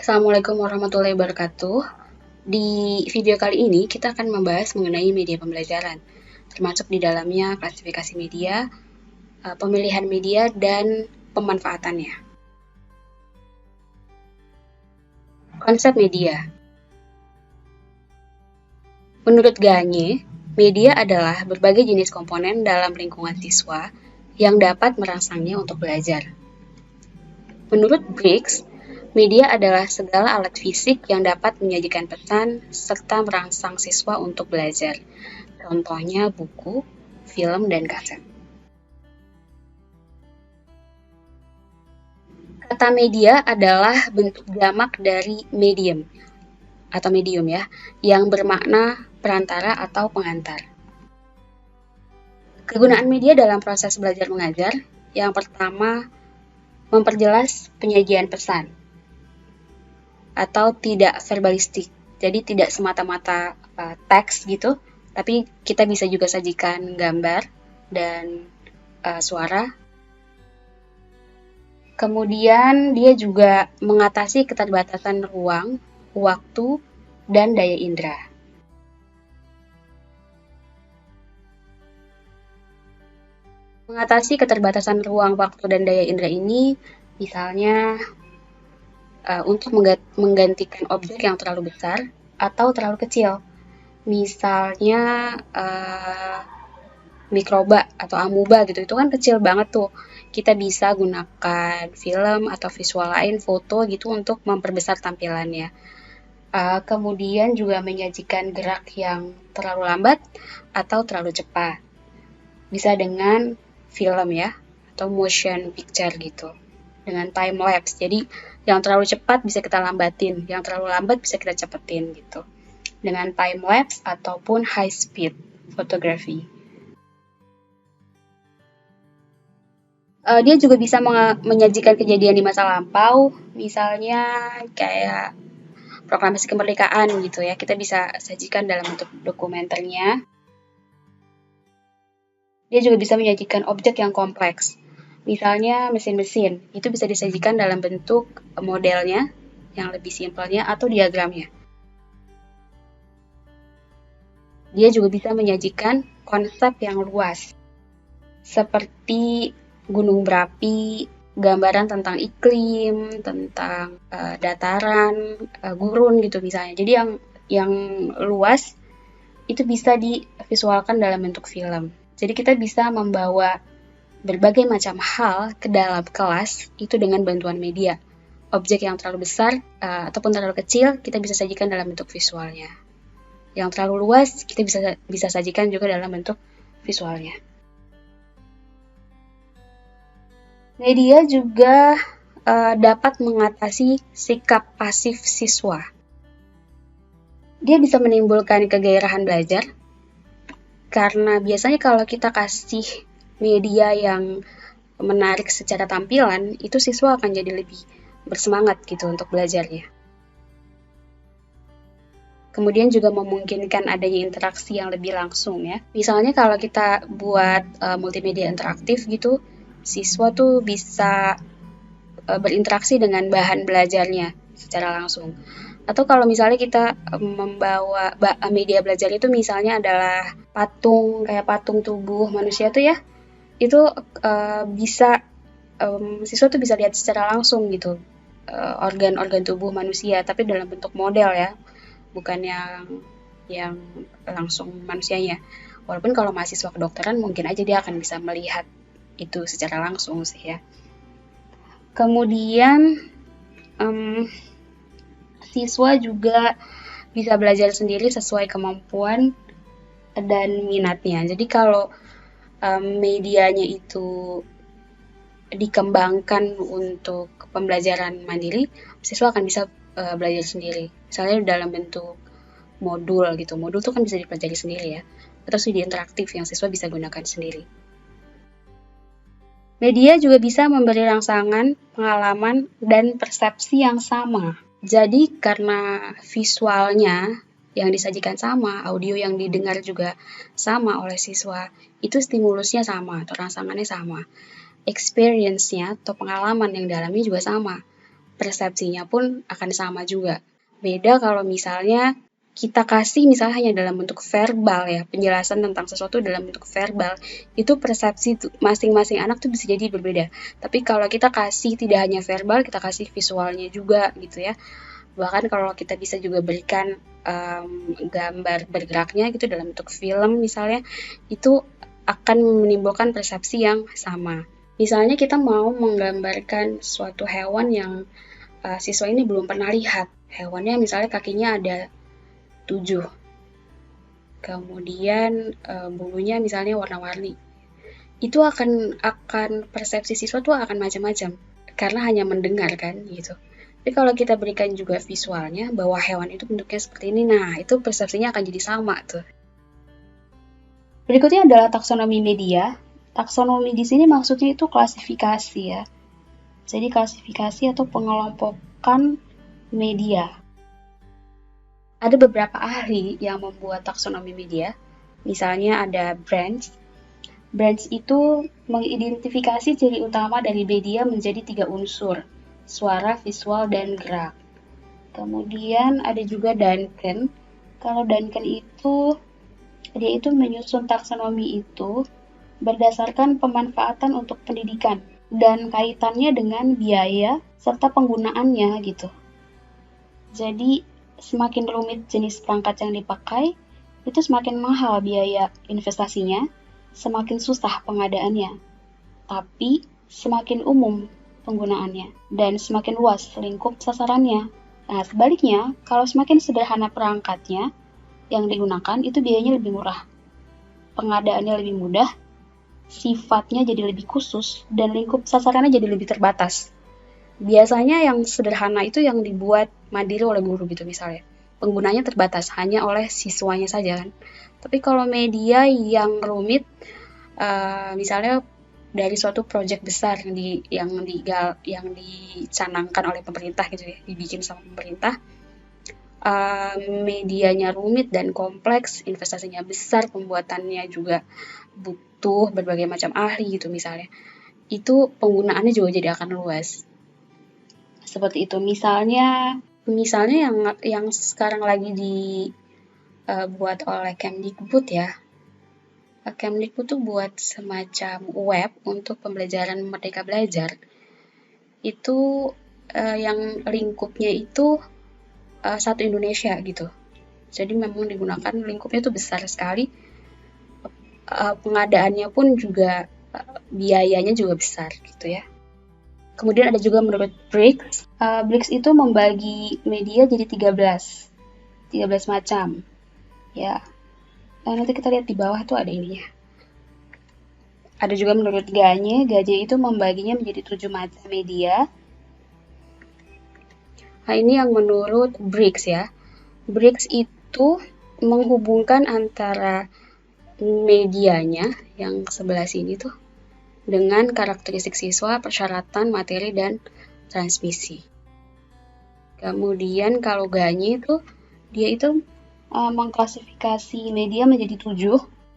Assalamualaikum warahmatullahi wabarakatuh. Di video kali ini kita akan membahas mengenai media pembelajaran, termasuk di dalamnya klasifikasi media, pemilihan media, dan pemanfaatannya. Konsep media. Menurut Gagne, media adalah berbagai jenis komponen dalam lingkungan siswa yang dapat merangsangnya untuk belajar. Menurut Briggs, media adalah segala alat fisik yang dapat menyajikan pesan serta merangsang siswa untuk belajar. Contohnya buku, film, dan kaset. Kata media adalah bentuk jamak dari medium atau medium ya, yang bermakna perantara atau pengantar. Kegunaan media dalam proses belajar mengajar, yang pertama memperjelas penyajian pesan atau tidak verbalistik. Jadi tidak semata-mata teks gitu, tapi kita bisa juga sajikan gambar dan suara. Kemudian dia juga mengatasi keterbatasan ruang, waktu, dan daya indera. Mengatasi keterbatasan ruang, waktu, dan daya indera ini misalnya untuk menggantikan objek yang terlalu besar atau terlalu kecil. Misalnya mikroba atau amuba gitu, itu kan kecil banget tuh. Kita bisa gunakan film atau visual lain, foto gitu untuk memperbesar tampilannya. Kemudian juga menyajikan gerak yang terlalu lambat atau terlalu cepat. Bisa dengan film ya, atau motion picture gitu. Dengan time lapse. Jadi yang terlalu cepat bisa kita lambatin, yang terlalu lambat bisa kita cepetin gitu. Dengan time lapse ataupun high speed photography. Dia juga bisa menyajikan kejadian di masa lampau, misalnya kayak proklamasi kemerdekaan gitu ya. Kita bisa sajikan dalam bentuk dokumenternya. Dia juga bisa menyajikan objek yang kompleks. Misalnya mesin-mesin, itu bisa disajikan dalam bentuk modelnya yang lebih simpelnya atau diagramnya. Dia juga bisa menyajikan konsep yang luas, seperti gunung berapi, gambaran tentang iklim, tentang dataran, gurun gitu misalnya. Jadi yang luas itu bisa divisualkan dalam bentuk film. Jadi kita bisa membawa berbagai macam hal ke dalam kelas itu dengan bantuan media. Objek yang terlalu besar ataupun terlalu kecil kita bisa sajikan dalam bentuk visualnya. Yang terlalu luas kita bisa sajikan juga dalam bentuk visualnya. Media juga dapat mengatasi sikap pasif siswa. Dia bisa menimbulkan kegairahan belajar, karena biasanya kalau kita kasih media yang menarik secara tampilan, itu siswa akan jadi lebih bersemangat gitu untuk belajarnya. Kemudian juga memungkinkan adanya interaksi yang lebih langsung ya. Misalnya kalau kita buat multimedia interaktif gitu, siswa tuh bisa berinteraksi dengan bahan belajarnya secara langsung. Atau kalau misalnya kita membawa media belajar itu misalnya adalah patung, kayak patung tubuh manusia tuh ya, itu bisa siswa tuh bisa lihat secara langsung gitu organ-organ tubuh manusia, tapi dalam bentuk model ya, bukan yang langsung manusianya. Walaupun kalau mahasiswa kedokteran mungkin aja dia akan bisa melihat itu secara langsung sih ya. Kemudian siswa juga bisa belajar sendiri sesuai kemampuan dan minatnya. Jadi kalau medianya itu dikembangkan untuk pembelajaran mandiri, siswa akan bisa belajar sendiri. Misalnya dalam bentuk modul gitu. Modul itu kan bisa dipelajari sendiri ya. Atau studi interaktif yang siswa bisa gunakan sendiri. Media juga bisa memberi rangsangan, pengalaman, dan persepsi yang sama. Jadi karena visualnya yang disajikan sama, audio yang didengar juga sama oleh siswa, itu stimulusnya sama atau rangsangannya sama. Experience-nya atau pengalaman yang dialami juga sama. persepsinya pun akan sama juga. Beda kalau misalnya kita kasih misalnya hanya dalam bentuk verbal ya, penjelasan tentang sesuatu dalam bentuk verbal, itu persepsi masing-masing anak tuh bisa jadi berbeda. Tapi kalau kita kasih tidak hanya verbal, kita kasih visualnya juga gitu ya. Bahkan kalau kita bisa juga berikan gambar bergeraknya gitu dalam bentuk film misalnya, itu akan menimbulkan persepsi yang sama. Misalnya kita mau menggambarkan suatu hewan yang siswa ini belum pernah lihat. Hewannya misalnya kakinya ada 7. Kemudian bulunya misalnya warna-warni. Itu akan persepsi siswa tuh akan macam-macam karena hanya mendengar kan gitu. Tapi kalau kita berikan juga visualnya bahwa hewan itu bentuknya seperti ini, nah itu persepsinya akan jadi sama tuh. Berikutnya adalah taksonomi media. Taksonomi di sini maksudnya itu klasifikasi ya. Jadi klasifikasi atau pengelompokan media. Ada beberapa ahli yang membuat taksonomi media. Misalnya ada Branch. Branch itu mengidentifikasi ciri utama dari media menjadi 3 unsur, suara, visual, dan gerak. Kemudian ada juga Duncan. Kalau Duncan itu, dia itu menyusun taksonomi itu berdasarkan pemanfaatan untuk pendidikan dan kaitannya dengan biaya serta penggunaannya gitu. Jadi semakin rumit jenis perangkat yang dipakai, itu semakin mahal biaya investasinya, semakin susah pengadaannya. Tapi semakin umum penggunaannya dan semakin luas lingkup sasarannya. Nah, sebaliknya, kalau semakin sederhana perangkatnya yang digunakan, itu biayanya lebih murah. Pengadaannya lebih mudah, sifatnya jadi lebih khusus, dan lingkup sasarannya jadi lebih terbatas. Biasanya yang sederhana itu yang dibuat mandiri oleh guru gitu misalnya. Penggunanya terbatas hanya oleh siswanya saja kan. Tapi kalau media yang rumit, misalnya dari suatu proyek besar yang dicanangkan oleh pemerintah gitu ya, dibikin sama pemerintah, medianya rumit dan kompleks, investasinya besar, pembuatannya juga butuh berbagai macam ahli gitu misalnya. Itu penggunaannya juga jadi akan luas. Seperti itu. Misalnya yang sekarang lagi dibuat oleh Kemdikbud ya. Kemdikbud tuh buat semacam web untuk pembelajaran Merdeka Belajar. Itu yang lingkupnya itu satu Indonesia gitu. Jadi memang digunakan lingkupnya tuh besar sekali. Pengadaannya pun juga biayanya juga besar gitu ya. Kemudian ada juga menurut Briggs. Briggs itu membagi media jadi 13 macam. Ya. Nah, nanti kita lihat di bawah tuh ada ininya. Ada juga menurut Gagne itu membaginya menjadi 7 macam media. Nah, ini yang menurut Briggs ya. Briggs itu menghubungkan antara medianya yang sebelah sini tuh dengan karakteristik siswa, persyaratan, materi, dan transmisi. Kemudian kalau Gagne itu, dia itu mengklasifikasi media menjadi 7,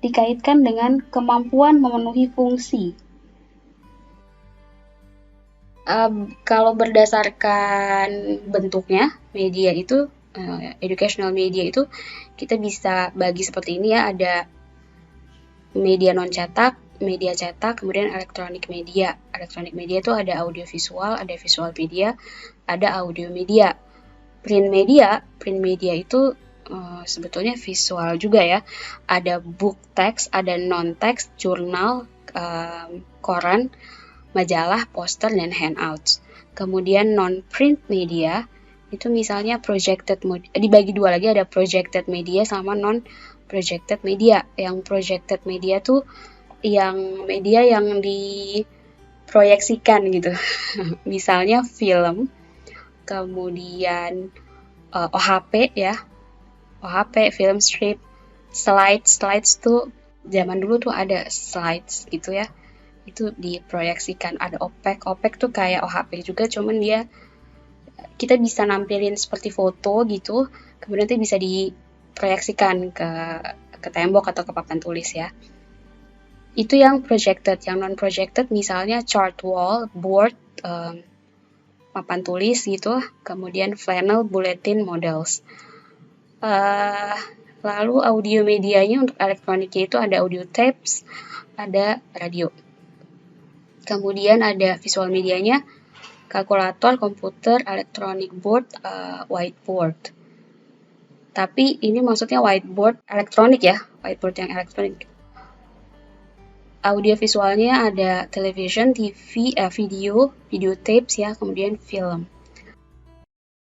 dikaitkan dengan kemampuan memenuhi fungsi. Kalau berdasarkan bentuknya, media itu, educational media itu, kita bisa bagi seperti ini ya, ada media non-cetak, media cetak, kemudian elektronik media. Elektronik media itu ada audiovisual, ada visual media, ada audio media. Print media itu sebetulnya visual juga ya. Ada book text, ada non-text, jurnal, koran, majalah, poster, dan handouts. Kemudian non-print media itu misalnya projected dibagi dua lagi, ada projected media sama non-projected media. Yang projected media tuh yang media yang diproyeksikan gitu. Misalnya film, kemudian OHP ya, OHP, film strip, slides tuh zaman dulu tuh ada slides gitu ya, itu diproyeksikan. Ada OPEC tuh kayak OHP juga, cuman dia kita bisa nampilin seperti foto gitu, kemudian itu bisa diproyeksikan ke tembok atau ke papan tulis ya. Itu yang projected. Yang non-projected misalnya chart wall, board, papan tulis gitu, kemudian panel bulletin models. Lalu audio medianya untuk elektroniknya itu ada audio tapes, ada radio. Kemudian ada visual medianya, kalkulator, komputer, electronic board, whiteboard. Tapi ini maksudnya whiteboard elektronik ya, whiteboard yang elektronik. Audio visualnya ada television, TV, video tapes ya, kemudian film.